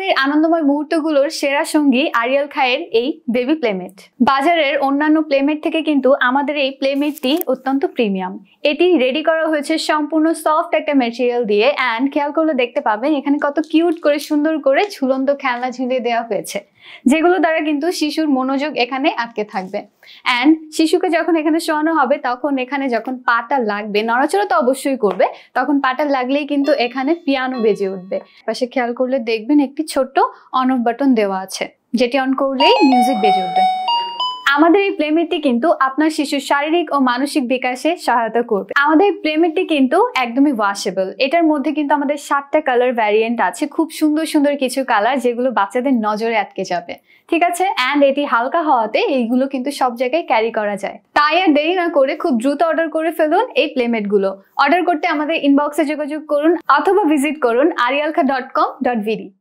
জার্মানির আনন্দময় মুহূর্তগুলোর সেরা সঙ্গী আরিয়াল খায়ের এই বেবি প্লেমেট। বাজারের অন্যান্য প্লেমেট থেকে কিন্তু আমাদের এই প্লেমেটটি অত্যন্ত প্রিমিয়াম। এটি রেডি করা হয়েছে সম্পূর্ণ সফট একটা ম্যাটেরিয়াল দিয়ে, অ্যান্ড খেয়াল করলে দেখতে পাবেন এখানে কত কিউট করে সুন্দর করে ঝুলন্ত খেলনা ঝুলিয়ে দেওয়া হয়েছে, যেগুলো দ্বারা কিন্তু শিশুর মনোযোগ এখানে আটকে থাকবে। অ্যান্ড শিশুকে যখন এখানে শোয়ানো হবে তখন এখানে যখন পাটা লাগবে, নড়াচড়া তো অবশ্যই করবে, তখন পাটা লাগলেই কিন্তু এখানে পিয়ানো বেজে উঠবে। পাশে খেয়াল করলে দেখবেন একটি ছোট্ট অন অফ বাটন দেওয়া আছে, যেটি অন করলেই মিউজিক বেজে উঠবে। আমাদের এই প্লেমেটটি কিন্তু আপনার শিশুর শারীরিক ও মানসিক বিকাশে সহায়তা করবে। আমাদের প্লেমেটটি কিন্তু একদমই ওয়াশেবল। এটার মধ্যে কিন্তু আমাদের 7টা কালার ভ্যারিয়েন্ট আছে, খুব সুন্দর সুন্দর কিছু কালার যেগুলো বাচ্চাদের নজরে আটকে যাবে, ঠিক আছে। অ্যান্ড এটি হালকা হওয়াতে এইগুলো কিন্তু সব জায়গায় ক্যারি করা যায়। তাই আর দেরি না করে খুব দ্রুত অর্ডার করে ফেলুন এই প্লেমেট গুলো। অর্ডার করতে আমাদের ইনবক্সে যোগাযোগ করুন অথবা ভিজিট করুন arialkha.com.vd।